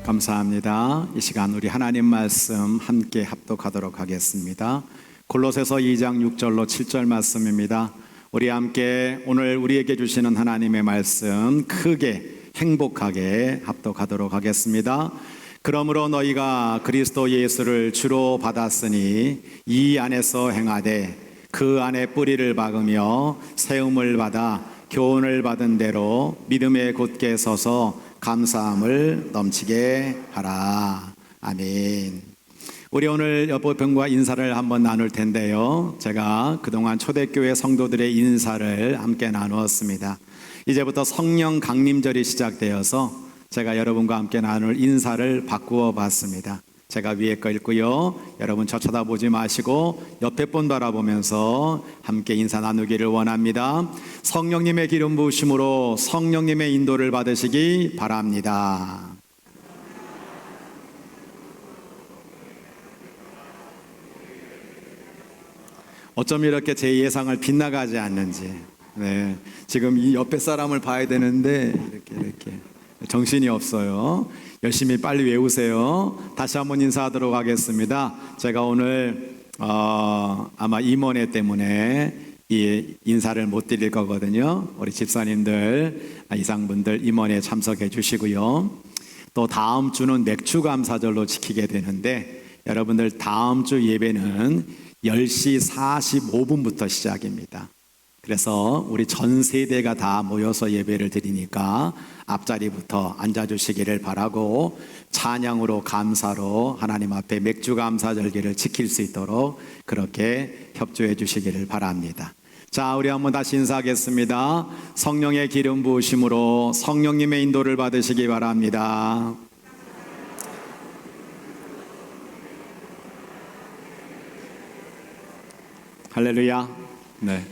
감사합니다. 이 시간 우리 하나님 말씀 함께 합독하도록 하겠습니다. 골로새서 2장 6절로 7절 말씀입니다. 우리 함께 오늘 우리에게 주시는 하나님의 말씀 크게 행복하게 합독하도록 하겠습니다. 그러므로 너희가 그리스도 예수를 주로 받았으니 이 안에서 행하되 그 안에 뿌리를 박으며 세움을 받아 교훈을 받은 대로 믿음에 곧게 서서 감사함을 넘치게 하라. 아멘. 우리 오늘 여보병과 인사를 한번 나눌 텐데요, 제가 그동안 초대교회 성도들의 인사를 함께 나누었습니다. 이제부터 성령 강림절이 시작되어서 제가 여러분과 함께 나눌 인사를 바꾸어 봤습니다. 제가 위에 거 읽고요, 여러분 저 쳐다보지 마시고 옆에 분 바라보면서 함께 인사 나누기를 원합니다. 성령님의 기름 부으심으로 성령님의 인도를 받으시기 바랍니다. 어쩜 이렇게 제 예상을 빗나가지 않는지. 네, 지금 이 옆에 사람을 봐야 되는데 이렇게 정신이 없어요. 열심히 빨리 외우세요. 다시 한번 인사하도록 하겠습니다. 제가 오늘 아마 임원회 때문에 이 인사를 못 드릴 거거든요. 우리 집사님들, 이상분들 임원회에 참석해 주시고요. 또 다음 주는 맥주 감사절로 지키게 되는데, 여러분들 다음 주 예배는 10시 45분부터 시작입니다. 그래서 우리 전 세대가 다 모여서 예배를 드리니까 앞자리부터 앉아주시기를 바라고, 찬양으로 감사로 하나님 앞에 맥주 감사 절기를 지킬 수 있도록 그렇게 협조해 주시기를 바랍니다. 자, 우리 한번 다시 인사하겠습니다. 성령의 기름 부으심으로 성령님의 인도를 받으시기 바랍니다. 할렐루야. 네.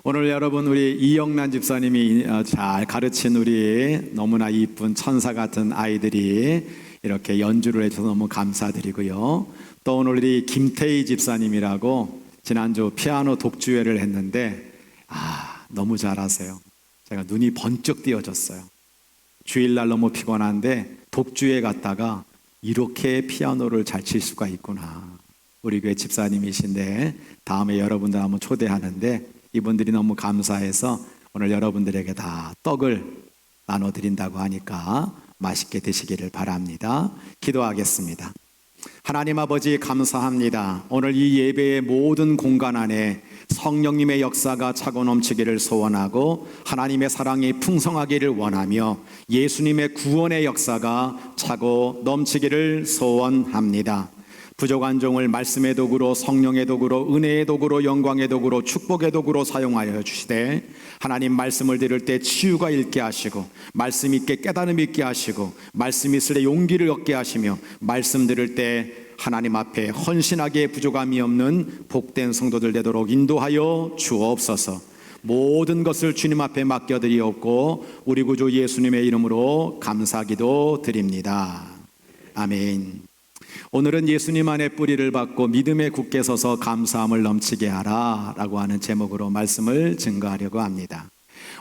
오늘 여러분 우리 이영란 집사님이 잘 가르친 우리 너무나 이쁜 천사 같은 아이들이 이렇게 연주를 해줘서 너무 감사드리고요. 또 오늘 우리 김태희 집사님이라고 지난주 피아노 독주회를 했는데 너무 잘하세요. 제가 눈이 번쩍 띄어졌어요. 주일날 너무 피곤한데 독주회 갔다가 이렇게 피아노를 잘 칠 수가 있구나. 우리 교회 집사님이신데 다음에 여러분들 한번 초대하는데 이분들이 너무 감사해서 오늘 여러분들에게 다 떡을 나눠드린다고 하니까 맛있게 드시기를 바랍니다. 기도하겠습니다. 하나님 아버지, 감사합니다. 오늘 이 예배의 모든 공간 안에 성령님의 역사가 차고 넘치기를 소원하고 하나님의 사랑이 풍성하기를 원하며 예수님의 구원의 역사가 차고 넘치기를 소원합니다. 부족한 종을 말씀의 도구로, 성령의 도구로, 은혜의 도구로, 영광의 도구로, 축복의 도구로 사용하여 주시되, 하나님 말씀을 들을 때 치유가 있게 하시고, 말씀 있게 깨달음 있게 하시고, 말씀 있을 때 용기를 얻게 하시며, 말씀 들을 때 하나님 앞에 헌신하기에 부족함이 없는 복된 성도들 되도록 인도하여 주옵소서. 모든 것을 주님 앞에 맡겨드리옵고 우리 구주 예수님의 이름으로 감사기도 드립니다. 아멘. 오늘은 예수님 안에 뿌리를 받고 믿음에 굳게 서서 감사함을 넘치게 하라 라고 하는 제목으로 말씀을 증거하려고 합니다.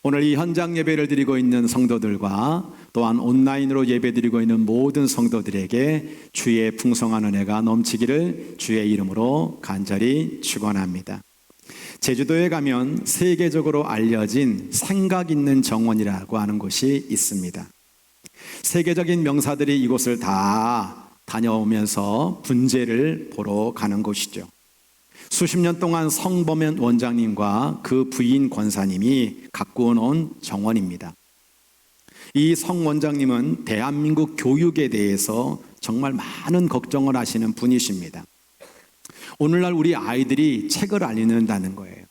오늘 이 현장 예배를 드리고 있는 성도들과 또한 온라인으로 예배 드리고 있는 모든 성도들에게 주의 풍성한 은혜가 넘치기를 주의 이름으로 간절히 축원합니다. 제주도에 가면 세계적으로 알려진 생각 있는 정원이라고 하는 곳이 있습니다. 세계적인 명사들이 이곳을 다 다녀오면서 분재를 보러 가는 곳이죠. 수십 년 동안 성범현 원장님과 그 부인 권사님이 가꾸어 놓은 정원입니다. 이 성 원장님은 대한민국 교육에 대해서 정말 많은 걱정을 하시는 분이십니다. 오늘날 우리 아이들이 책을 안 읽는다는 거예요.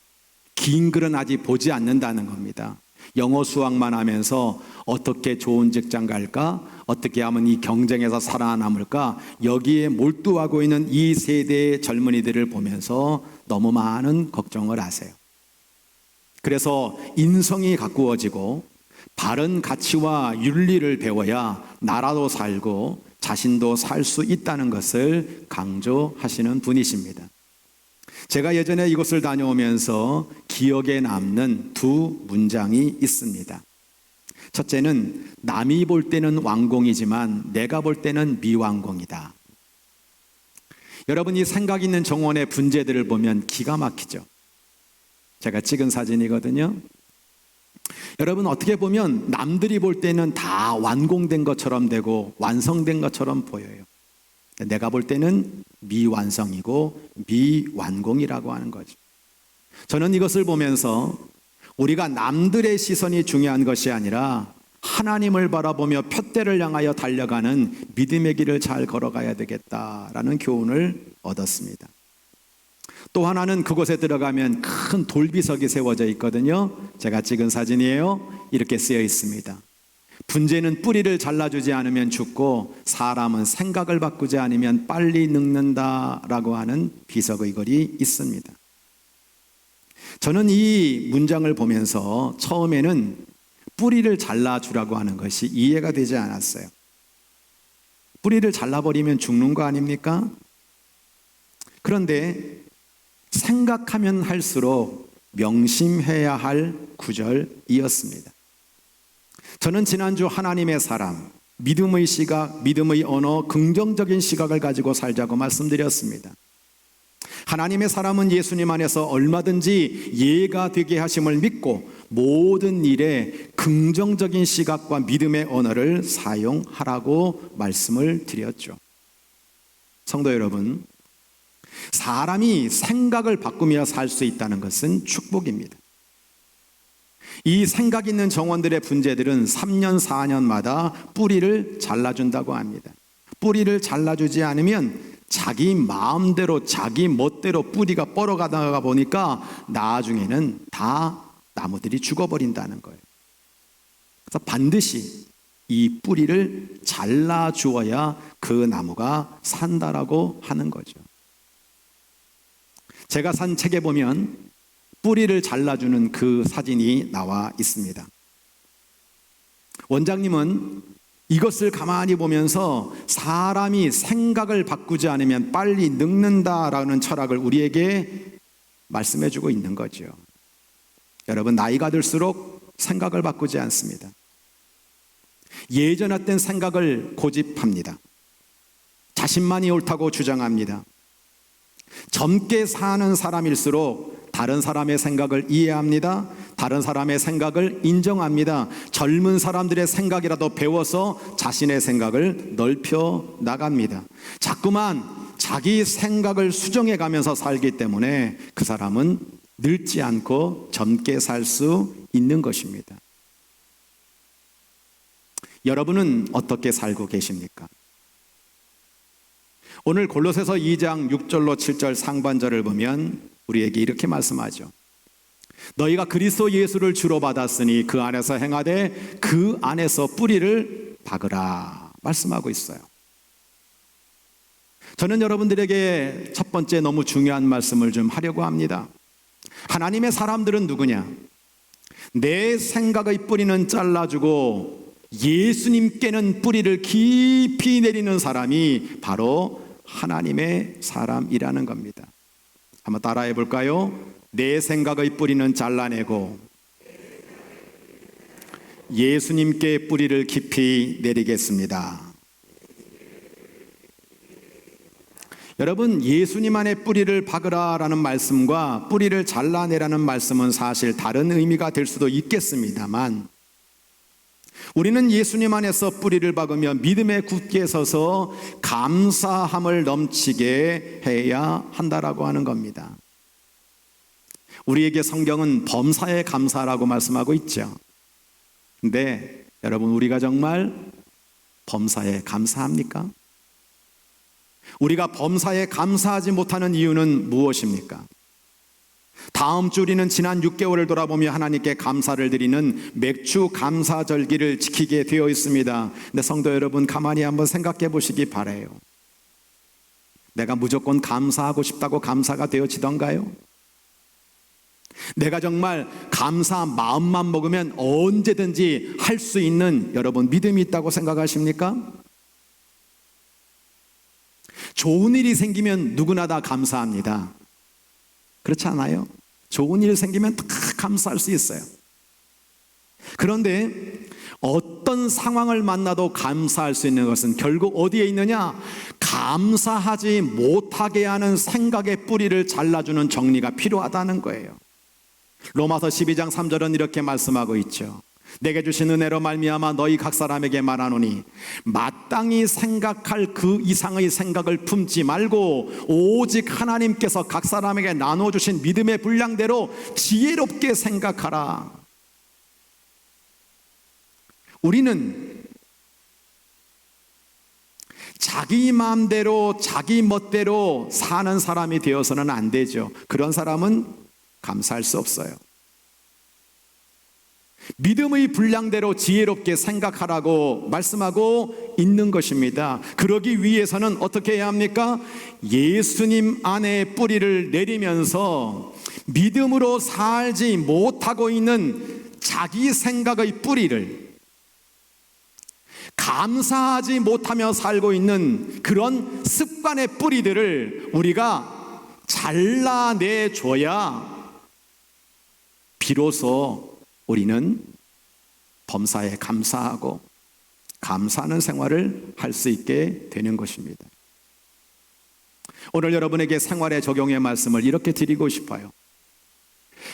긴 글은 아직 보지 않는다는 겁니다. 영어 수학만 하면서 어떻게 좋은 직장 갈까? 어떻게 하면 이 경쟁에서 살아남을까? 여기에 몰두하고 있는 이 세대의 젊은이들을 보면서 너무 많은 걱정을 하세요. 그래서 인성이 가꾸어지고 바른 가치와 윤리를 배워야 나라도 살고 자신도 살 수 있다는 것을 강조하시는 분이십니다. 제가 예전에 이곳을 다녀오면서 기억에 남는 두 문장이 있습니다. 첫째는 남이 볼 때는 완공이지만 내가 볼 때는 미완공이다. 여러분, 이 생각 있는 정원의 분재들을 보면 기가 막히죠. 제가 찍은 사진이거든요. 여러분, 어떻게 보면 남들이 볼 때는 다 완공된 것처럼 되고 완성된 것처럼 보여요. 내가 볼 때는 미완성이고 미완공이라고 하는 거죠. 저는 이것을 보면서 우리가 남들의 시선이 중요한 것이 아니라 하나님을 바라보며 푯대를 향하여 달려가는 믿음의 길을 잘 걸어가야 되겠다라는 교훈을 얻었습니다. 또 하나는 그곳에 들어가면 큰 돌비석이 세워져 있거든요. 제가 찍은 사진이에요. 이렇게 쓰여 있습니다. 분재는 뿌리를 잘라주지 않으면 죽고 사람은 생각을 바꾸지 않으면 빨리 늙는다라고 하는 비석의 글이 있습니다. 저는 이 문장을 보면서 처음에는 뿌리를 잘라주라고 하는 것이 이해가 되지 않았어요. 뿌리를 잘라버리면 죽는 거 아닙니까? 그런데 생각하면 할수록 명심해야 할 구절이었습니다. 저는 지난주 하나님의 사람, 믿음의 시각, 믿음의 언어, 긍정적인 시각을 가지고 살자고 말씀드렸습니다. 하나님의 사람은 예수님 안에서 얼마든지 예가 되게 하심을 믿고 모든 일에 긍정적인 시각과 믿음의 언어를 사용하라고 말씀을 드렸죠. 성도 여러분, 사람이 생각을 바꾸며 살 수 있다는 것은 축복입니다. 이 생각 있는 정원들의 분재들은 3년 4년마다 뿌리를 잘라준다고 합니다. 뿌리를 잘라주지 않으면 자기 마음대로 자기 멋대로 뿌리가 뻗어가다가 보니까 나중에는 다 나무들이 죽어버린다는 거예요. 그래서 반드시 이 뿌리를 잘라주어야 그 나무가 산다라고 하는 거죠. 제가 산 책에 보면 뿌리를 잘라주는 그 사진이 나와 있습니다. 원장님은 이것을 가만히 보면서 사람이 생각을 바꾸지 않으면 빨리 늙는다라는 철학을 우리에게 말씀해 주고 있는 거죠. 여러분, 나이가 들수록 생각을 바꾸지 않습니다. 예전 같은 생각을 고집합니다. 자신만이 옳다고 주장합니다. 젊게 사는 사람일수록 다른 사람의 생각을 이해합니다. 다른 사람의 생각을 인정합니다. 젊은 사람들의 생각이라도 배워서 자신의 생각을 넓혀 나갑니다. 자꾸만 자기 생각을 수정해 가면서 살기 때문에 그 사람은 늙지 않고 젊게 살 수 있는 것입니다. 여러분은 어떻게 살고 계십니까? 오늘 골로새서 2장 6절로 7절 상반절을 보면 우리에게 이렇게 말씀하죠. 너희가 그리스도 예수를 주로 받았으니 그 안에서 행하되 그 안에서 뿌리를 박으라 말씀하고 있어요. 저는 여러분들에게 첫 번째 너무 중요한 말씀을 좀 하려고 합니다. 하나님의 사람들은 누구냐? 내 생각의 뿌리는 잘라주고 예수님께는 뿌리를 깊이 내리는 사람이 바로 하나님의 사람이라는 겁니다. 한번 따라해 볼까요? 내 생각의 뿌리는 잘라내고 예수님께 뿌리를 깊이 내리겠습니다. 여러분, 예수님 안에 뿌리를 박으라라는 말씀과 뿌리를 잘라내라는 말씀은 사실 다른 의미가 될 수도 있겠습니다만 우리는 예수님 안에서 뿌리를 박으며 믿음에 굳게 서서 감사함을 넘치게 해야 한다라고 하는 겁니다. 우리에게 성경은 범사에 감사라고 말씀하고 있죠. 근데 여러분, 우리가 정말 범사에 감사합니까? 우리가 범사에 감사하지 못하는 이유는 무엇입니까? 다음 주 우리는 지난 6개월을 돌아보며 하나님께 감사를 드리는 맥주 감사절기를 지키게 되어 있습니다. 근데 성도 여러분, 가만히 한번 생각해 보시기 바라요. 내가 무조건 감사하고 싶다고 감사가 되어지던가요? 내가 정말 감사 마음만 먹으면 언제든지 할 수 있는 여러분 믿음이 있다고 생각하십니까? 좋은 일이 생기면 누구나 다 감사합니다. 그렇지 않아요? 좋은 일 생기면 다 감사할 수 있어요. 그런데 어떤 상황을 만나도 감사할 수 있는 것은 결국 어디에 있느냐? 감사하지 못하게 하는 생각의 뿌리를 잘라주는 정리가 필요하다는 거예요. 로마서 12장 3절은 이렇게 말씀하고 있죠. 내게 주신 은혜로 말미암아 너희 각 사람에게 말하노니 마땅히 생각할 그 이상의 생각을 품지 말고 오직 하나님께서 각 사람에게 나눠주신 믿음의 분량대로 지혜롭게 생각하라. 우리는 자기 마음대로 자기 멋대로 사는 사람이 되어서는 안 되죠. 그런 사람은 감사할 수 없어요. 믿음의 분량대로 지혜롭게 생각하라고 말씀하고 있는 것입니다. 그러기 위해서는 어떻게 해야 합니까? 예수님 안에 뿌리를 내리면서 믿음으로 살지 못하고 있는 자기 생각의 뿌리를, 감사하지 못하며 살고 있는 그런 습관의 뿌리들을 우리가 잘라내줘야 비로소 우리는 범사에 감사하고 감사하는 생활을 할 수 있게 되는 것입니다. 오늘 여러분에게 생활에 적용의 말씀을 이렇게 드리고 싶어요.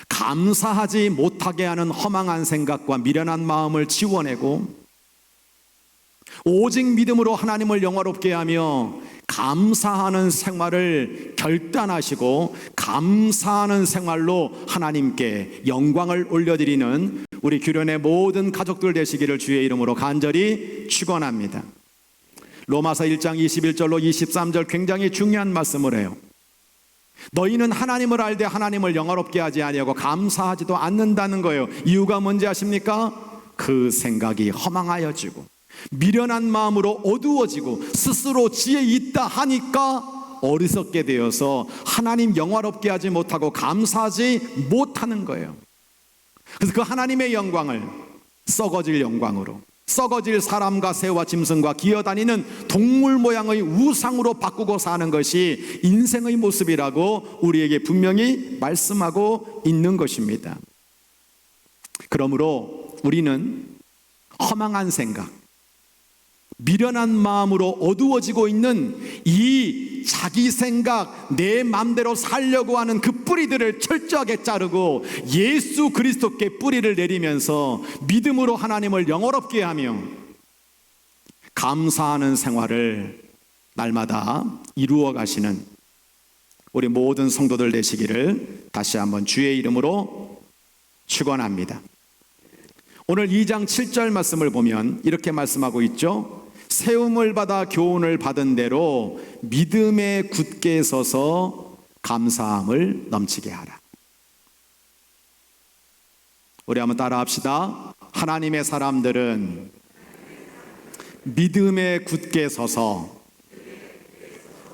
감사하지 못하게 하는 허망한 생각과 미련한 마음을 지워내고 오직 믿음으로 하나님을 영화롭게 하며 감사하는 생활을 결단하시고 감사하는 생활로 하나님께 영광을 올려드리는 우리 규련의 모든 가족들 되시기를 주의 이름으로 간절히 축원합니다. 로마서 1장 21절로 23절 굉장히 중요한 말씀을 해요. 너희는 하나님을 알되 하나님을 영화롭게 하지 아니하고 감사하지도 않는다는 거예요. 이유가 뭔지 아십니까? 그 생각이 허망하여지고 미련한 마음으로 어두워지고 스스로 지혜 있다 하니까 어리석게 되어서 하나님 영화롭게 하지 못하고 감사하지 못하는 거예요. 그래서 그 하나님의 영광을 썩어질 영광으로, 썩어질 사람과 새와 짐승과 기어다니는 동물 모양의 우상으로 바꾸고 사는 것이 인생의 모습이라고 우리에게 분명히 말씀하고 있는 것입니다. 그러므로 우리는 허망한 생각, 미련한 마음으로 어두워지고 있는 이 자기 생각, 내 마음대로 살려고 하는 그 뿌리들을 철저하게 자르고 예수 그리스도께 뿌리를 내리면서 믿음으로 하나님을 영화롭게 하며 감사하는 생활을 날마다 이루어 가시는 우리 모든 성도들 되시기를 다시 한번 주의 이름으로 축원합니다. 오늘 2장 7절 말씀을 보면 이렇게 말씀하고 있죠. 세움을 받아 교훈을 받은 대로 믿음에 굳게 서서 감사함을 넘치게 하라. 우리 한번 따라 합시다. 하나님의 사람들은 믿음에 굳게 서서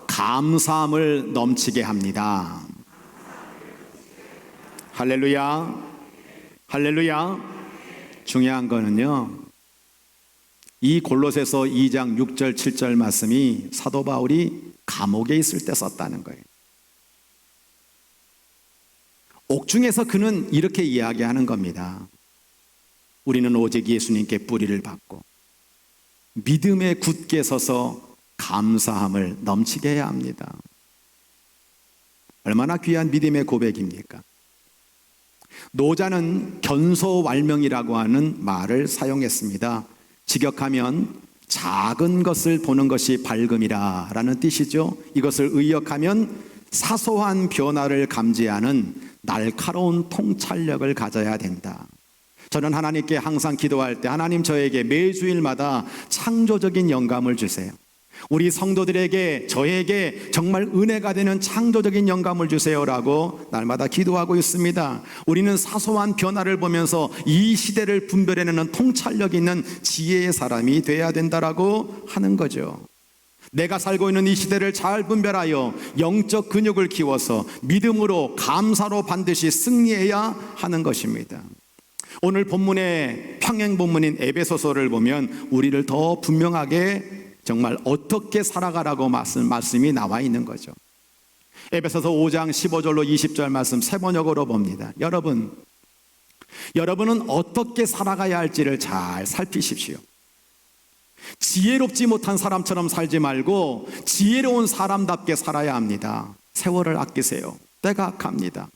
감사함을 넘치게 합니다. 할렐루야, 할렐루야. 중요한 거는요, 이 골로새서 2장 6절 7절 말씀이 사도 바울이 감옥에 있을 때 썼다는 거예요. 옥중에서 그는 이렇게 이야기하는 겁니다. 우리는 오직 예수님께 뿌리를 받고 믿음에 굳게 서서 감사함을 넘치게 해야 합니다. 얼마나 귀한 믿음의 고백입니까? 노자는 견소왈명이라고 하는 말을 사용했습니다. 직역하면 작은 것을 보는 것이 밝음이라 라는 뜻이죠. 이것을 의역하면 사소한 변화를 감지하는 날카로운 통찰력을 가져야 된다. 저는 하나님께 항상 기도할 때 하나님 저에게 매주일마다 창조적인 영감을 주세요. 우리 성도들에게 저에게 정말 은혜가 되는 창조적인 영감을 주세요라고 날마다 기도하고 있습니다. 우리는 사소한 변화를 보면서 이 시대를 분별해내는 통찰력 있는 지혜의 사람이 돼야 된다라고 하는 거죠. 내가 살고 있는 이 시대를 잘 분별하여 영적 근육을 키워서 믿음으로 감사로 반드시 승리해야 하는 것입니다. 오늘 본문의 평행 본문인 에베소서를 보면 우리를 더 분명하게 정말 어떻게 살아가라고 말씀이 나와 있는 거죠. 에베소서 5장 15절로 20절 말씀 세 번역으로 봅니다. 여러분, 여러분은 어떻게 살아가야 할지를 잘 살피십시오. 지혜롭지 못한 사람처럼 살지 말고 지혜로운 사람답게 살아야 합니다. 세월을 아끼세요. 때가 악합니다.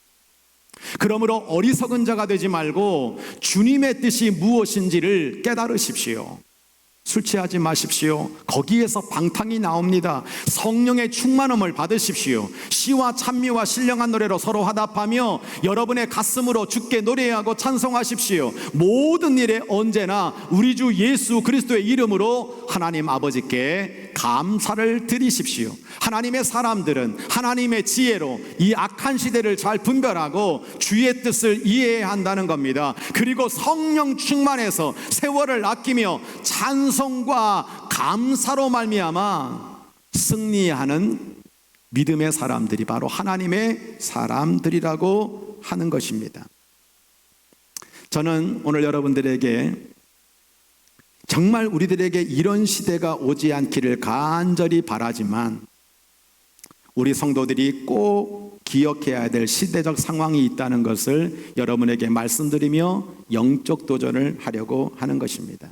그러므로 어리석은 자가 되지 말고 주님의 뜻이 무엇인지를 깨달으십시오. 술 취하지 마십시오. 거기에서 방탕이 나옵니다. 성령의 충만함을 받으십시오. 시와 찬미와 신령한 노래로 서로 화답하며 여러분의 가슴으로 주께 노래하고 찬송하십시오. 모든 일에 언제나 우리 주 예수 그리스도의 이름으로 하나님 아버지께 감사를 드리십시오. 하나님의 사람들은 하나님의 지혜로 이 악한 시대를 잘 분별하고 주의 뜻을 이해해야 한다는 겁니다. 그리고 성령 충만해서 세월을 아끼며 찬송과 감사로 말미암아 승리하는 믿음의 사람들이 바로 하나님의 사람들이라고 하는 것입니다. 저는 오늘 여러분들에게 정말 우리들에게 이런 시대가 오지 않기를 간절히 바라지만 우리 성도들이 꼭 기억해야 될 시대적 상황이 있다는 것을 여러분에게 말씀드리며 영적 도전을 하려고 하는 것입니다.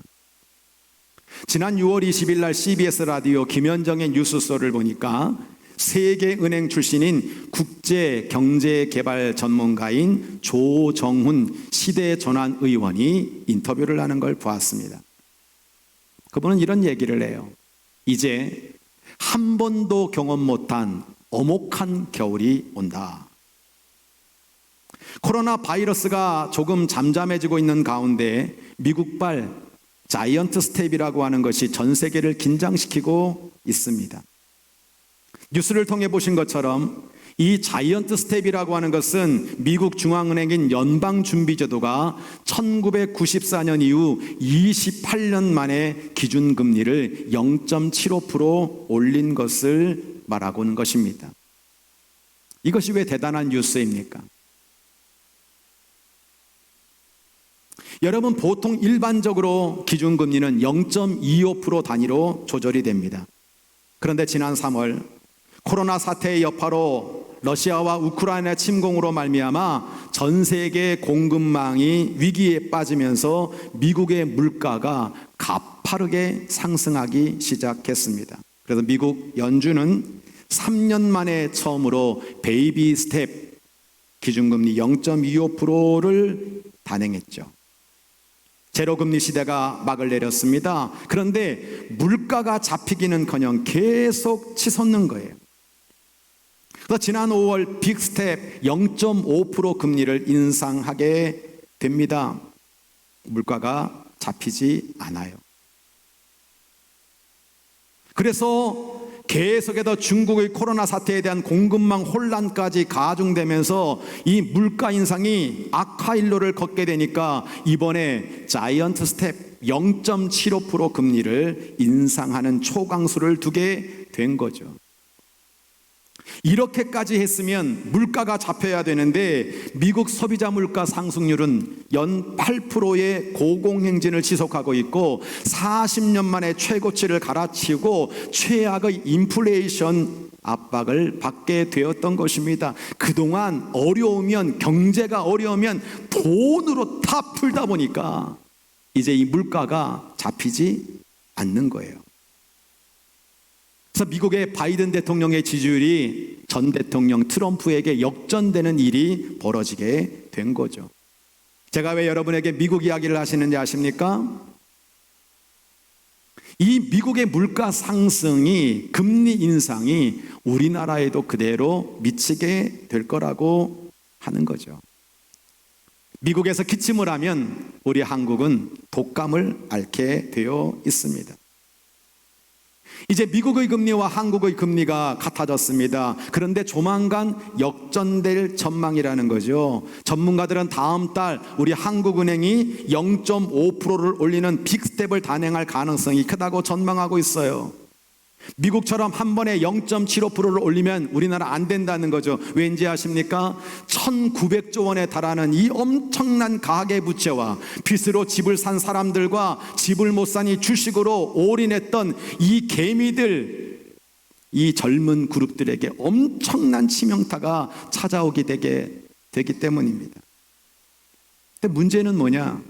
지난 6월 20일 날 CBS 라디오 김현정의 뉴스쇼를 보니까 세계은행 출신인 국제경제개발 전문가인 조정훈 시대전환 의원이 인터뷰를 하는 걸 보았습니다. 그분은 이런 얘기를 해요. 이제 한 번도 경험 못한 엄혹한 겨울이 온다. 코로나 바이러스가 조금 잠잠해지고 있는 가운데 미국발 자이언트 스텝이라고 하는 것이 전 세계를 긴장시키고 있습니다. 뉴스를 통해 보신 것처럼 이 자이언트 스텝이라고 하는 것은 미국 중앙은행인 연방준비제도가 1994년 이후 28년 만에 기준금리를 0.75% 올린 것을 말하고 있는 것입니다. 이것이 왜 대단한 뉴스입니까? 여러분, 보통 일반적으로 기준금리는 0.25% 단위로 조절이 됩니다. 그런데 지난 3월 코로나 사태의 여파로 러시아와 우크라이나 침공으로 말미암아 전 세계 공급망이 위기에 빠지면서 미국의 물가가 가파르게 상승하기 시작했습니다. 그래서 미국 연준은 3년 만에 처음으로 베이비 스텝 기준금리 0.25%를 단행했죠. 제로금리 시대가 막을 내렸습니다. 그런데 물가가 잡히기는커녕 계속 치솟는 거예요. 그래서 지난 5월 빅스텝 0.5% 금리를 인상하게 됩니다. 물가가 잡히지 않아요. 그래서 계속해서 중국의 코로나 사태에 대한 공급망 혼란까지 가중되면서 이 물가 인상이 악화일로를 걷게 되니까 이번에 자이언트 스텝 0.75% 금리를 인상하는 초강수를 두게 된 거죠. 이렇게까지 했으면 물가가 잡혀야 되는데 미국 소비자 물가 상승률은 연 8%의 고공행진을 지속하고 있고 40년 만에 최고치를 갈아치우고 최악의 인플레이션 압박을 받게 되었던 것입니다. 그동안 어려우면 경제가 어려우면 돈으로 다 풀다 보니까 이제 이 물가가 잡히지 않는 거예요. 그래서 미국의 바이든 대통령의 지지율이 전 대통령 트럼프에게 역전되는 일이 벌어지게 된 거죠. 제가 왜 여러분에게 미국 이야기를 하시는지 아십니까? 이 미국의 물가 상승이, 금리 인상이 우리나라에도 그대로 미치게 될 거라고 하는 거죠. 미국에서 기침을 하면 우리 한국은 독감을 앓게 되어 있습니다. 이제 미국의 금리와 한국의 금리가 같아졌습니다. 그런데 조만간 역전될 전망이라는 거죠. 전문가들은 다음 달 우리 한국은행이 0.5%를 올리는 빅스텝을 단행할 가능성이 크다고 전망하고 있어요. 미국처럼 한 번에 0.75%를 올리면 우리나라 안 된다는 거죠. 왠지 아십니까? 1900조 원에 달하는 이 엄청난 가계부채와 빚으로 집을 산 사람들과 집을 못 사니 주식으로 올인했던 이 개미들, 이 젊은 그룹들에게 엄청난 치명타가 찾아오게 되기 때문입니다. 근데 문제는 뭐냐?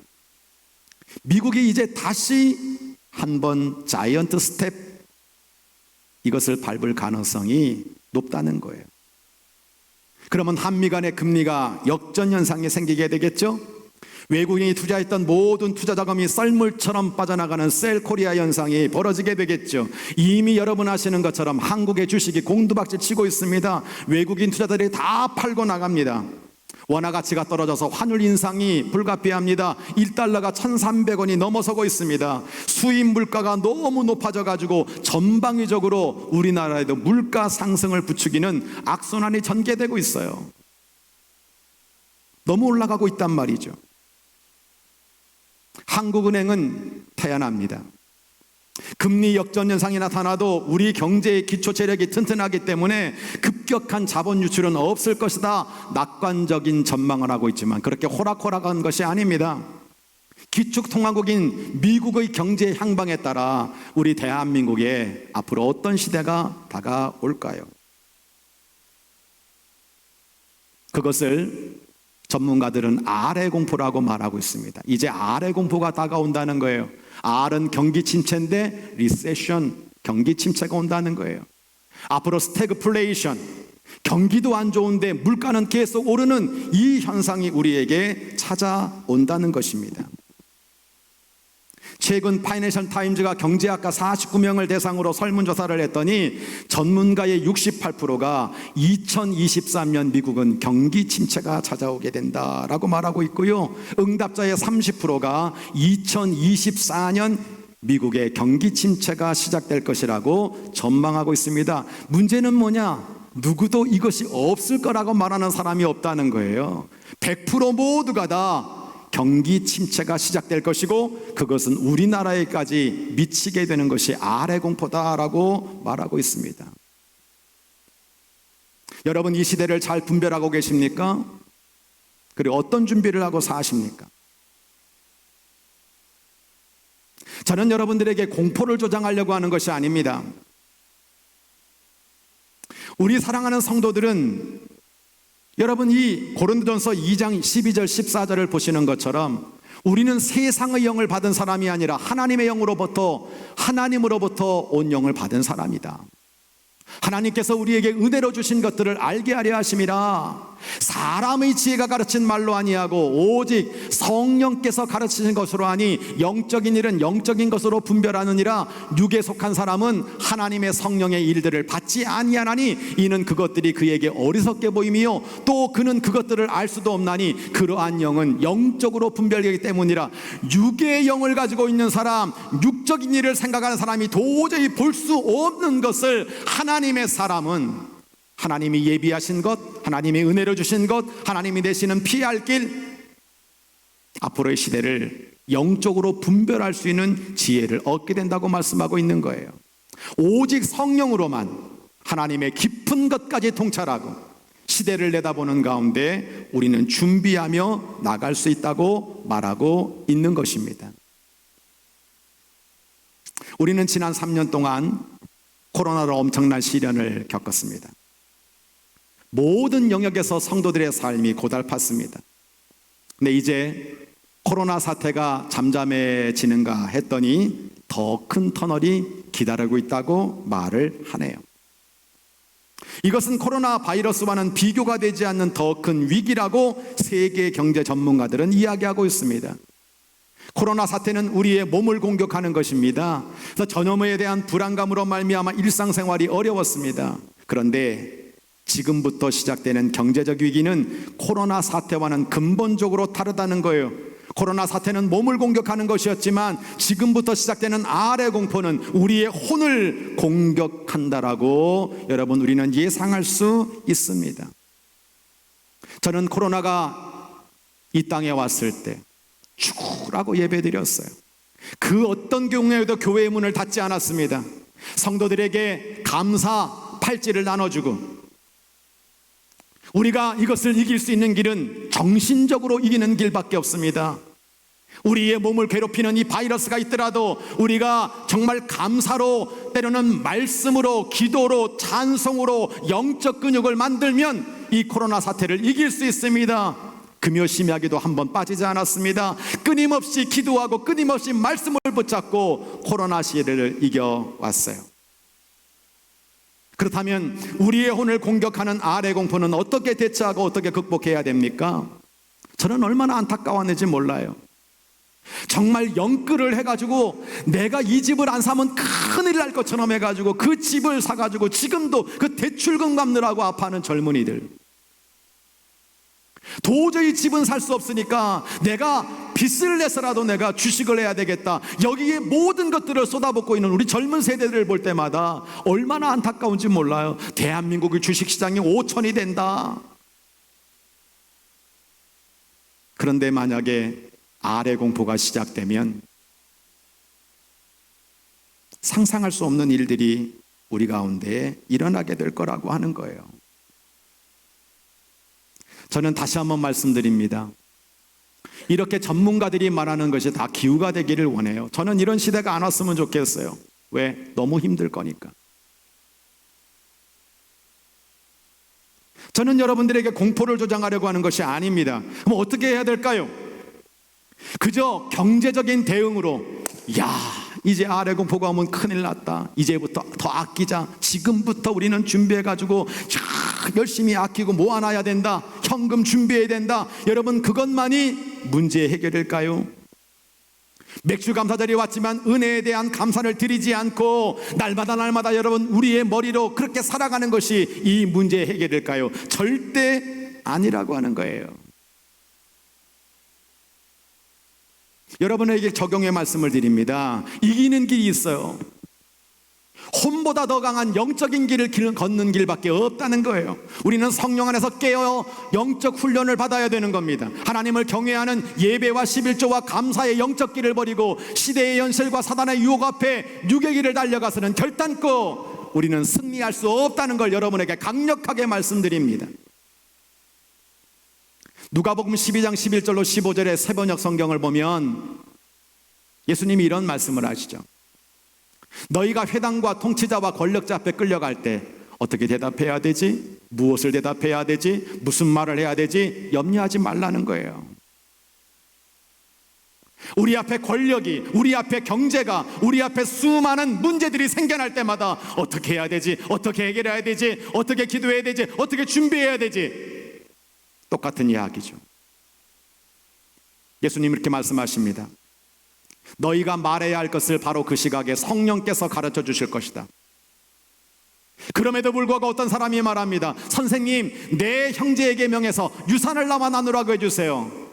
미국이 이제 다시 한번 자이언트 스텝, 이것을 밟을 가능성이 높다는 거예요. 그러면 한미 간의 금리가 역전 현상이 생기게 되겠죠? 외국인이 투자했던 모든 투자 자금이 썰물처럼 빠져나가는 셀코리아 현상이 벌어지게 되겠죠. 이미 여러분 아시는 것처럼 한국의 주식이 곤두박질 치고 있습니다. 외국인 투자들이 다 팔고 나갑니다. 원화 가치가 떨어져서 환율 인상이 불가피합니다. 1달러가 1,300원이 넘어서고 있습니다. 수입 물가가 너무 높아져 가지고 전방위적으로 우리나라에도 물가 상승을 부추기는 악순환이 전개되고 있어요. 너무 올라가고 있단 말이죠. 한국은행은 태연합니다. 금리 역전 현상이 나타나도 우리 경제의 기초 재력이 튼튼하기 때문에 급격한 자본 유출은 없을 것이다, 낙관적인 전망을 하고 있지만 그렇게 호락호락한 것이 아닙니다. 기축통화국인 미국의 경제 향방에 따라 우리 대한민국에 앞으로 어떤 시대가 다가올까요? 그것을 전문가들은 R의 공포라고 말하고 있습니다. 이제 R의 공포가 다가온다는 거예요. R은 경기 침체인데 리세션, 경기 침체가 온다는 거예요. 앞으로 스태그플레이션, 경기도 안 좋은데 물가는 계속 오르는 이 현상이 우리에게 찾아온다는 것입니다. 최근 파이낸셜 타임즈가 경제학과 49명을 대상으로 설문조사를 했더니 전문가의 68%가 2023년 미국은 경기 침체가 찾아오게 된다라고 말하고 있고요. 응답자의 30%가 2024년 미국의 경기 침체가 시작될 것이라고 전망하고 있습니다. 문제는 뭐냐? 누구도 이것이 없을 거라고 말하는 사람이 없다는 거예요. 100% 모두가 다 경기 침체가 시작될 것이고 그것은 우리나라에까지 미치게 되는 것이 R의 공포다라고 말하고 있습니다. 여러분, 이 시대를 잘 분별하고 계십니까? 그리고 어떤 준비를 하고 사십니까? 저는 여러분들에게 공포를 조장하려고 하는 것이 아닙니다. 우리 사랑하는 성도들은 여러분, 이 고린도전서 2장 12절 14절을 보시는 것처럼 우리는 세상의 영을 받은 사람이 아니라 하나님의 영으로부터, 하나님으로부터 온 영을 받은 사람이다. 하나님께서 우리에게 은혜로 주신 것들을 알게 하려 하심이라. 사람의 지혜가 가르친 말로 아니하고 오직 성령께서 가르치신 것으로 하니 영적인 일은 영적인 것으로 분별하느니라. 육에 속한 사람은 하나님의 성령의 일들을 받지 아니하나니 이는 그것들이 그에게 어리석게 보임이요 또 그는 그것들을 알 수도 없나니 그러한 영은 영적으로 분별되기 때문이라. 육의 영을 가지고 있는 사람, 육적인 일을 생각하는 사람이 도저히 볼 수 없는 것을 하나님의 사람은 하나님이 예비하신 것, 하나님이 은혜로 주신 것, 하나님이 되시는 피할 길, 앞으로의 시대를 영적으로 분별할 수 있는 지혜를 얻게 된다고 말씀하고 있는 거예요. 오직 성령으로만 하나님의 깊은 것까지 통찰하고 시대를 내다보는 가운데 우리는 준비하며 나갈 수 있다고 말하고 있는 것입니다. 우리는 지난 3년 동안 코로나로 엄청난 시련을 겪었습니다. 모든 영역에서 성도들의 삶이 고달팠습니다. 근데 이제 코로나 사태가 잠잠해지는가 했더니 더 큰 터널이 기다리고 있다고 말을 하네요. 이것은 코로나 바이러스와는 비교가 되지 않는 더 큰 위기라고 세계 경제 전문가들은 이야기하고 있습니다. 코로나 사태는 우리의 몸을 공격하는 것입니다. 그래서 전염에 대한 불안감으로 말미암아 일상생활이 어려웠습니다. 그런데 지금부터 시작되는 경제적 위기는 코로나 사태와는 근본적으로 다르다는 거예요. 코로나 사태는 몸을 공격하는 것이었지만 지금부터 시작되는 R의 공포는 우리의 혼을 공격한다라고 여러분 우리는 예상할 수 있습니다. 저는 코로나가 이 땅에 왔을 때 죽으라고 예배드렸어요. 그 어떤 경우에도 교회의 문을 닫지 않았습니다. 성도들에게 감사 팔찌를 나눠주고 우리가 이것을 이길 수 있는 길은 정신적으로 이기는 길밖에 없습니다. 우리의 몸을 괴롭히는 이 바이러스가 있더라도 우리가 정말 감사로, 때로는 말씀으로, 기도로, 찬송으로 영적 근육을 만들면 이 코로나 사태를 이길 수 있습니다. 금요심야기도 한번 빠지지 않았습니다. 끊임없이 기도하고 끊임없이 말씀을 붙잡고 코로나 시대를 이겨왔어요. 그렇다면 우리의 혼을 공격하는 아래 공포는 어떻게 대처하고 어떻게 극복해야 됩니까? 저는 얼마나 안타까웠는지 몰라요. 정말 영끌을 해가지고 내가 이 집을 안 사면 큰일 날 것처럼 해가지고 그 집을 사가지고 지금도 그 대출금 갚느라고 아파하는 젊은이들, 도저히 집은 살 수 없으니까 내가 빚을 내서라도 내가 주식을 해야 되겠다, 여기에 모든 것들을 쏟아붓고 있는 우리 젊은 세대들을 볼 때마다 얼마나 안타까운지 몰라요. 대한민국의 주식시장이 5천이 된다. 그런데 만약에 아래 공포가 시작되면 상상할 수 없는 일들이 우리 가운데 일어나게 될 거라고 하는 거예요. 저는 다시 한번 말씀드립니다. 이렇게 전문가들이 말하는 것이 다 기우가 되기를 원해요. 저는 이런 시대가 안 왔으면 좋겠어요. 왜? 너무 힘들 거니까. 저는 여러분들에게 공포를 조장하려고 하는 것이 아닙니다. 그럼 어떻게 해야 될까요? 그저 경제적인 대응으로, 야, 이제 아래 공포가 오면 큰일 났다, 이제부터 더 아끼자, 지금부터 우리는 준비해가지고 열심히 아끼고 모아놔야 된다, 현금 준비해야 된다. 여러분, 그것만이 문제 해결일까요? 맥주 감사절이 왔지만 은혜에 대한 감사를 드리지 않고 날마다 여러분 우리의 머리로 그렇게 살아가는 것이 이 문제 해결일까요? 절대 아니라고 하는 거예요. 여러분에게 적용의 말씀을 드립니다. 이기는 길이 있어요. 혼보다 더 강한 영적인 길을 걷는 길밖에 없다는 거예요. 우리는 성령 안에서 깨어 영적 훈련을 받아야 되는 겁니다. 하나님을 경외하는 예배와 11조와 감사의 영적 길을 버리고 시대의 연설과 사단의 유혹 앞에 육의 길을 달려가서는 결단코 우리는 승리할 수 없다는 걸 여러분에게 강력하게 말씀드립니다. 누가복음 12장 11절로 15절의 새번역 성경을 보면 예수님이 이런 말씀을 하시죠. 너희가 회당과 통치자와 권력자 앞에 끌려갈 때 어떻게 대답해야 되지? 무엇을 대답해야 되지? 무슨 말을 해야 되지? 염려하지 말라는 거예요. 우리 앞에 권력이, 우리 앞에 경제가, 우리 앞에 수많은 문제들이 생겨날 때마다 어떻게 해야 되지? 어떻게 해결해야 되지? 어떻게 기도해야 되지? 어떻게 준비해야 되지? 똑같은 이야기죠. 예수님 이렇게 말씀하십니다. 너희가 말해야 할 것을 바로 그 시각에 성령께서 가르쳐 주실 것이다. 그럼에도 불구하고 어떤 사람이 말합니다. 선생님, 내 형제에게 명해서 유산을 나만 나누라고 해주세요.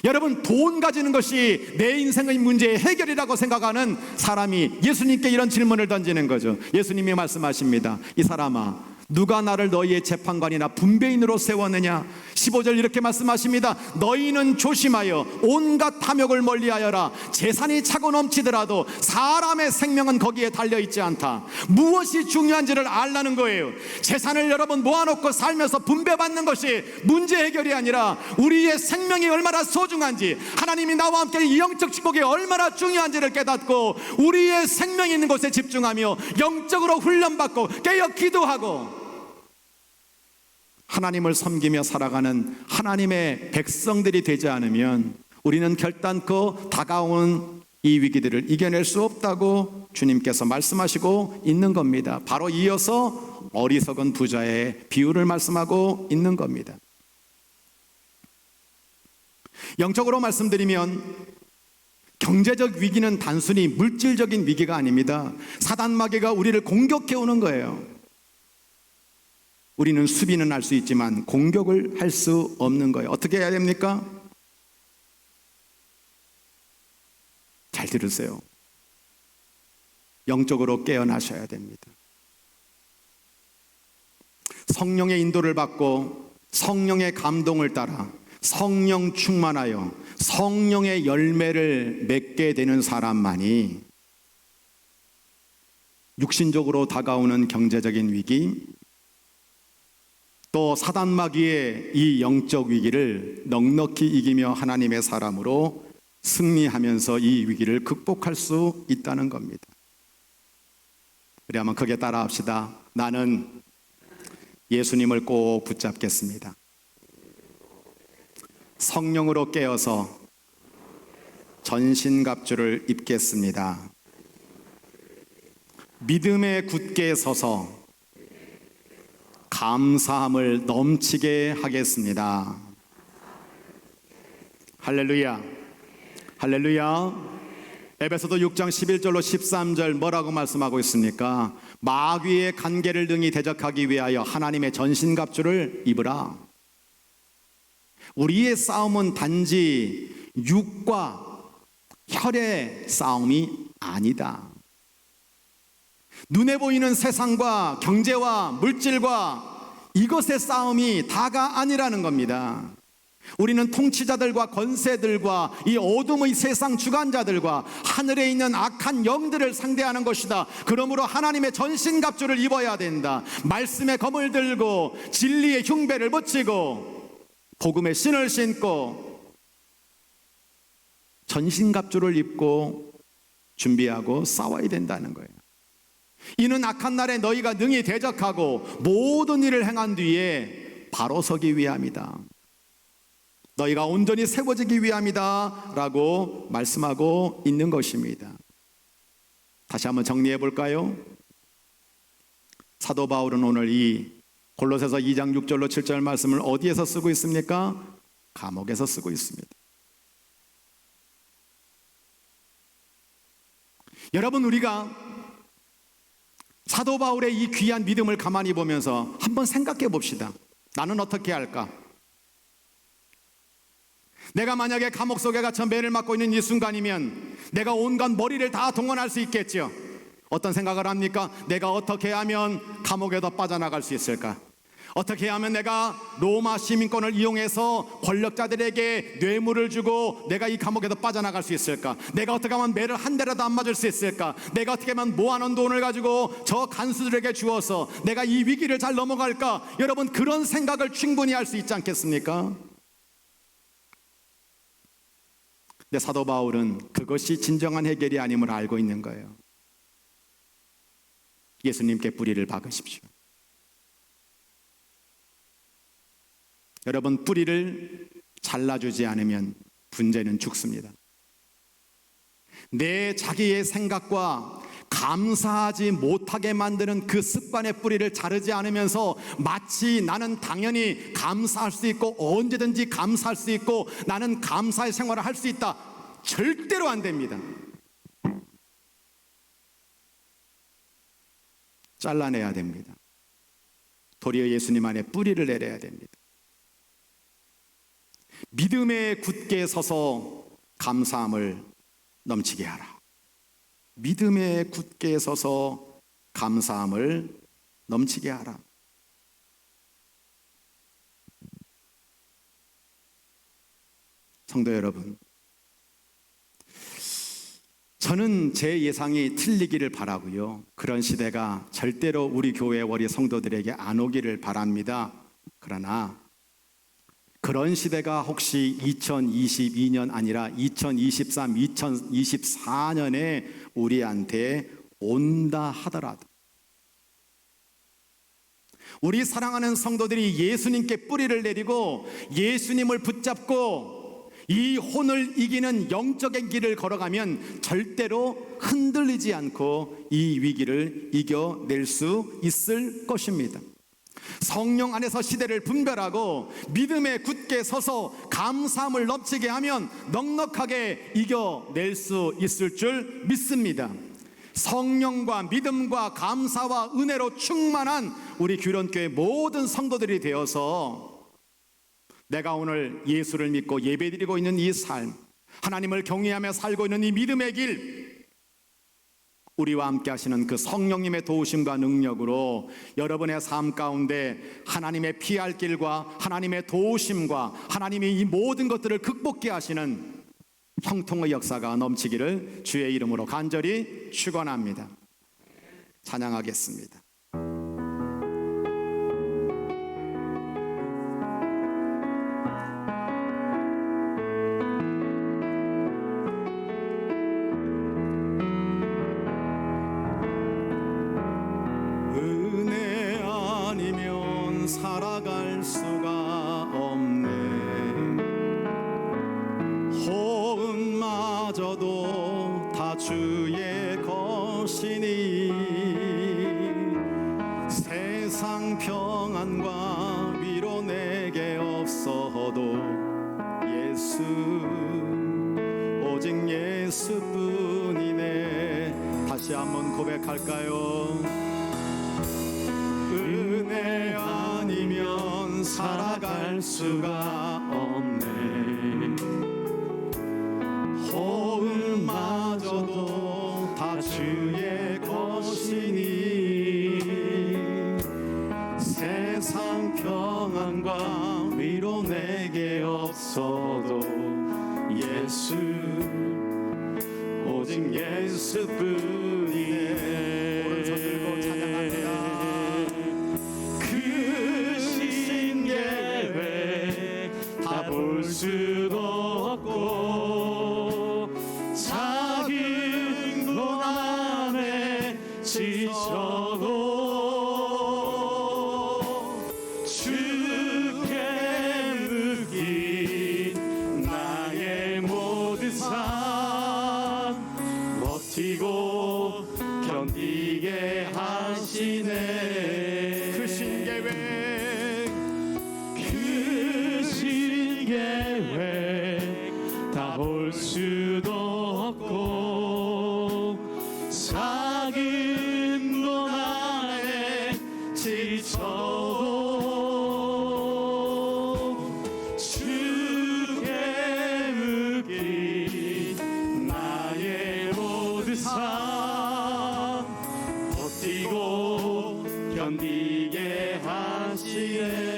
여러분, 돈 가지는 것이 내 인생의 문제의 해결이라고 생각하는 사람이 예수님께 이런 질문을 던지는 거죠. 예수님이 말씀하십니다. 이 사람아, 누가 나를 너희의 재판관이나 분배인으로 세웠느냐? 15절 이렇게 말씀하십니다. 너희는 조심하여 온갖 탐욕을 멀리하여라. 재산이 차고 넘치더라도 사람의 생명은 거기에 달려있지 않다. 무엇이 중요한지를 알라는 거예요. 재산을 여러분 모아놓고 살면서 분배받는 것이 문제 해결이 아니라 우리의 생명이 얼마나 소중한지, 하나님이 나와 함께 이 영적 축복이 얼마나 중요한지를 깨닫고 우리의 생명이 있는 곳에 집중하며 영적으로 훈련받고 깨어 기도하고 하나님을 섬기며 살아가는 하나님의 백성들이 되지 않으면 우리는 결단코 다가오는 이 위기들을 이겨낼 수 없다고 주님께서 말씀하시고 있는 겁니다. 바로 이어서 어리석은 부자의 비유를 말씀하고 있는 겁니다. 영적으로 말씀드리면 경제적 위기는 단순히 물질적인 위기가 아닙니다. 사단 마귀가 우리를 공격해 오는 거예요. 우리는 수비는 할 수 있지만 공격을 할 수 없는 거예요. 어떻게 해야 됩니까? 잘 들으세요. 영적으로 깨어나셔야 됩니다. 성령의 인도를 받고 성령의 감동을 따라 성령 충만하여 성령의 열매를 맺게 되는 사람만이 육신적으로 다가오는 경제적인 위기, 또 사단 마귀의 이 영적 위기를 넉넉히 이기며 하나님의 사람으로 승리하면서 이 위기를 극복할 수 있다는 겁니다. 우리 한번 크게 따라합시다. 나는 예수님을 꼭 붙잡겠습니다. 성령으로 깨어서 전신갑주를 입겠습니다. 믿음에 굳게 서서 감사함을 넘치게 하겠습니다. 할렐루야, 할렐루야. 에베소서 6장 11절로 13절 뭐라고 말씀하고 있습니까? 마귀의 간계를 능히 대적하기 위하여 하나님의 전신갑주를 입으라. 우리의 싸움은 단지 육과 혈의 싸움이 아니다. 눈에 보이는 세상과 경제와 물질과 이것의 싸움이 다가 아니라는 겁니다. 우리는 통치자들과 권세들과 이 어둠의 세상 주관자들과 하늘에 있는 악한 영들을 상대하는 것이다. 그러므로 하나님의 전신갑주를 입어야 된다. 말씀의 검을 들고 진리의 흉배를 붙이고 복음의 신을 신고 전신갑주를 입고 준비하고 싸워야 된다는 거예요. 이는 악한 날에 너희가 능히 대적하고 모든 일을 행한 뒤에 바로 서기 위함이다. 너희가 온전히 세워지기 위함이다 라고 말씀하고 있는 것입니다. 다시 한번 정리해 볼까요? 사도 바울은 오늘 이 골로새서 2장 6절로 7절 말씀을 어디에서 쓰고 있습니까? 감옥에서 쓰고 있습니다. 여러분, 우리가 사도 바울의 이 귀한 믿음을 가만히 보면서 한번 생각해 봅시다. 나는 어떻게 할까? 내가 만약에 감옥 속에 갇혀 매를 맞고 있는 이 순간이면 내가 온갖 머리를 다 동원할 수 있겠죠. 어떤 생각을 합니까? 내가 어떻게 하면 감옥에서 빠져나갈 수 있을까? 어떻게 하면 내가 로마 시민권을 이용해서 권력자들에게 뇌물을 주고 내가 이 감옥에서 빠져나갈 수 있을까? 내가 어떻게 하면 매를 한 대라도 안 맞을 수 있을까? 내가 어떻게 하면 모아놓은 돈을 가지고 저 간수들에게 주어서 내가 이 위기를 잘 넘어갈까? 여러분, 그런 생각을 충분히 할 수 있지 않겠습니까? 근데 사도 바울은 그것이 진정한 해결이 아님을 알고 있는 거예요. 예수님께 뿌리를 박으십시오. 여러분, 뿌리를 잘라주지 않으면 분재는 죽습니다. 내 자기의 생각과 감사하지 못하게 만드는 그 습관의 뿌리를 자르지 않으면서 마치 나는 당연히 감사할 수 있고 언제든지 감사할 수 있고 나는 감사의 생활을 할 수 있다. 절대로 안 됩니다. 잘라내야 됩니다. 도리어 예수님 안에 뿌리를 내려야 됩니다. 믿음에 굳게 서서 감사함을 넘치게 하라. 믿음에 굳게 서서 감사함을 넘치게 하라. 성도 여러분, 저는 제 예상이 틀리기를 바라고요. 그런 시대가 절대로 우리 교회 우리 성도들에게 안 오기를 바랍니다. 그러나 그런 시대가 혹시 2022년 아니라 2023, 2024년에 우리한테 온다 하더라도 우리 사랑하는 성도들이 예수님께 뿌리를 내리고 예수님을 붙잡고 이 혼을 이기는 영적인 길을 걸어가면 절대로 흔들리지 않고 이 위기를 이겨낼 수 있을 것입니다. 성령 안에서 시대를 분별하고 믿음에 굳게 서서 감사함을 넘치게 하면 넉넉하게 이겨낼 수 있을 줄 믿습니다. 성령과 믿음과 감사와 은혜로 충만한 우리 규련교회 모든 성도들이 되어서 내가 오늘 예수를 믿고 예배드리고 있는 이 삶, 하나님을 경외하며 살고 있는 이 믿음의 길, 우리와 함께 하시는 그 성령님의 도우심과 능력으로 여러분의 삶 가운데 하나님의 피할 길과 하나님의 도우심과 하나님이 이 모든 것들을 극복케 하시는 형통의 역사가 넘치기를 주의 이름으로 간절히 축원합니다. 찬양하겠습니다. 은혜 아니면 살아갈 수가 없네. 마저도 다 주의 것이니 세상 평안과 위로 내게 없어도 예수 오직 예수뿐이네. 다시 한번 고백할까요? 은혜 아니면 살아갈 수가 없네. 호흡마저도 다 주의 것이니 세상 평안과 위로 내게 없어도 예수 오직 예수뿐이네. 오른손 들고 찬양합니다. 크신 계획 다 볼 수도 없고 작은 고난에 지쳐도 주께 묶인 나의 모든 삶 버티고 견디게 하시네. 크신 계획 다 볼 수도 없고 작은 고난에 지쳐도 주께 묶인 나의 모든 삶 버티고 견디게 하시네.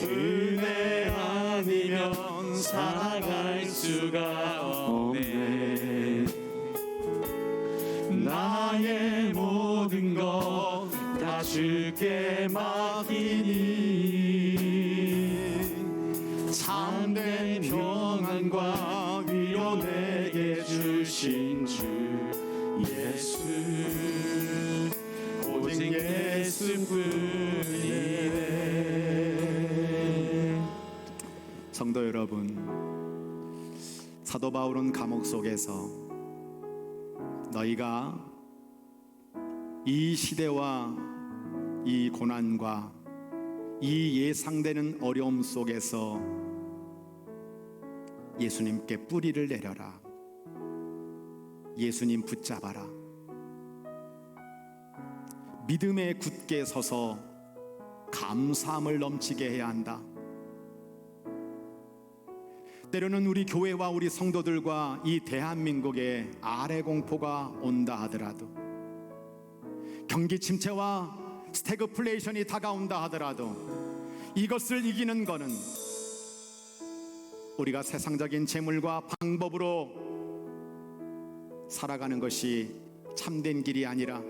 은혜 아니면 살아갈 수가 없네. 나의 모든 것 다 주께 맡기니 참된 평안과 위로 내게 주신 주 예수 오직 예수뿐이네. 성도 여러분, 사도 바울은 감옥 속에서 너희가 이 시대와 이 고난과 이 예상되는 어려움 속에서 예수님께 뿌리를 내려라. 예수님 붙잡아라. 믿음에 굳게 서서 감사함을 넘치게 해야 한다. 때로는 우리 교회와 우리 성도들과 이 대한민국에 아래 공포가 온다 하더라도, 경기 침체와 스태그플레이션이 다가온다 하더라도 이것을 이기는 것은 우리가 세상적인 재물과 방법으로 살아가는 것이 참된 길이 아니라,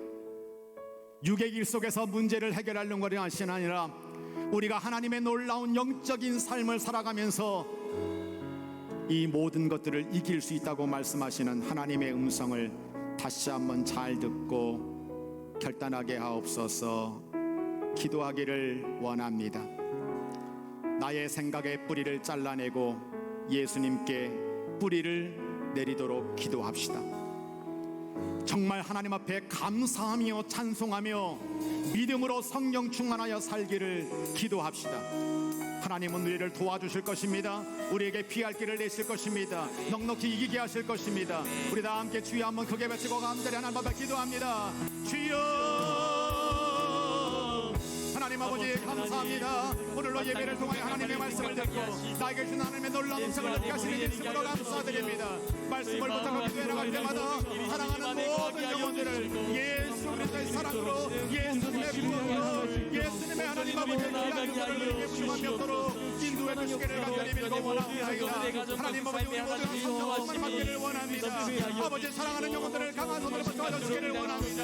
육의 길 속에서 문제를 해결하려는 것이 아니라 우리가 하나님의 놀라운 영적인 삶을 살아가면서 이 모든 것들을 이길 수 있다고 말씀하시는 하나님의 음성을 다시 한번 잘 듣고 결단하게 하옵소서. 기도하기를 원합니다. 나의 생각의 뿌리를 잘라내고 예수님께 뿌리를 내리도록 기도합시다. 정말 하나님 앞에 감사하며 찬송하며 믿음으로 성령 충만하여 살기를 기도합시다. 하나님은 우리를 도와주실 것입니다. 우리에게 피할 길을 내실 것입니다. 넉넉히 이기게 하실 것입니다. 우리 다 함께 주여 한번 크게 외치고 간절히 하나님 앞에 기도합니다. 주여, 하나님 아버지 감사합니다. 오늘로 예배를 통하여 하나님의 말씀을 듣고 나에게 주신 하나님의 놀라운 음성을 듣게 하시는 예수님으로 감사드립니다. 말씀을 붙잡고 기도해 나갈 때마다 사랑하는 모든 영혼들을 예수 그리스도의 사랑으로, 예수님의 부흥으로, 예수님의 하나님 아버지의 귀한 은혜를 누리게 부족함없도록 인도해 주시기를 간절히 믿고 원합니다. 하나님 아버지 우리 모두가 성령을 맡기를 원합니다. 아버지 사랑하는 영혼들을 강한 손으로 도와주시기를 원합니다.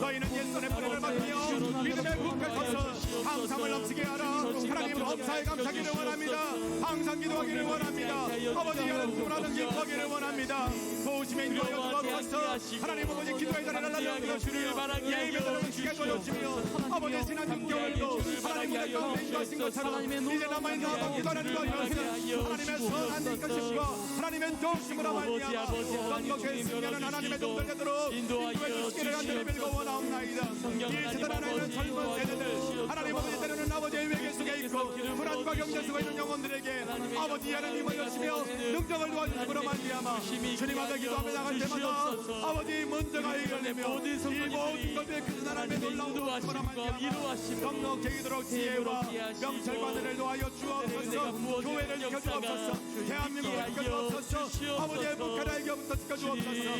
너희는 예수의 뿌리를 맡으며 믿음의 굳게 서서 감사함을 넘치게 하라. 하나님 범사에 감사하기를 원합니다. 항상 기도하기를 원합니다. 아버지 여러분 전하는 기뻐하기를 원합니다. 도우심에 인도하여 주옵소서. 하나님 아버지 기도의 자리를 날려주며 주를 예배를 주게 도와주시며 아버지 지난 6개월도 하나님의 가운데 인도하신 것처럼 이제 남아있는 아버지 기도하는 것은 하나님의 선한 인가심과 하나님의 도우심으로 말미암아 전국에 승리하는 하나님의 종들 되도록 인도해 주시기를 간절히 빌고 원하옵나이다. 이 세대를 하는 젊은 세대들 하나님 아버지 때로는 아버지의 외계 속에 있고 불안과 경제 속에 있는 영혼들에게 아버지 하나님을 여시며 능력을 도와주시므로 말미암아 주님 앞에 기도하며 나갈 때마다 아버지 문제가 해결되며 이 모든 것에 큰 하나님의 놀라운 도와주시므로 말미암아 넉넉히 이도록 지혜와 명철관을 도하여 주옵소서. 교회를 지켜주옵소서. 대한민국을 지켜주옵소서. 아버지의 북한에게부터 지켜주옵소서.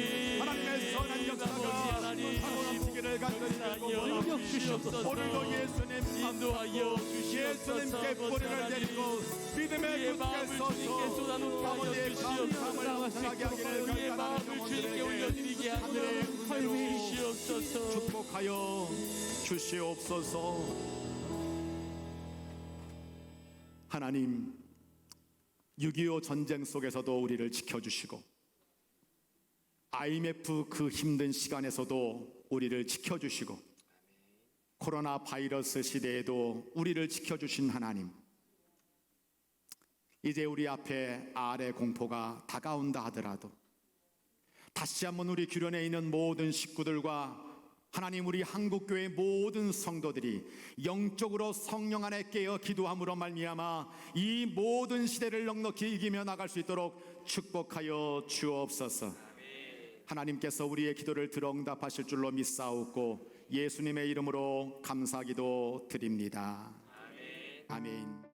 하나님의 선한 역사가 하고 넘치기를 간절히 빌고 원하옵소서. 오늘도 예수님 인도하여 예수님께 뿌리를 내리고 믿음의 굳게 서서 아버지의 감사함을 나타나게 하기를 결단하는 영혼들에게 하늘에 주시옵소서. 축복하여 주시옵소서. 하나님 6.25 전쟁 속에서도 우리를 지켜주시고 IMF 그 힘든 시간에서도 우리를 지켜주시고 코로나 바이러스 시대에도 우리를 지켜주신 하나님, 이제 우리 앞에 아래 공포가 다가온다 하더라도 다시 한번 우리 규련에 있는 모든 식구들과 하나님 우리 한국교회 모든 성도들이 영적으로 성령 안에 깨어 기도함으로 말미암아 이 모든 시대를 넉넉히 이기며 나갈 수 있도록 축복하여 주옵소서. 하나님께서 우리의 기도를 들어 응답하실 줄로 믿사옵고 예수님의 이름으로 감사기도 드립니다. 아멘.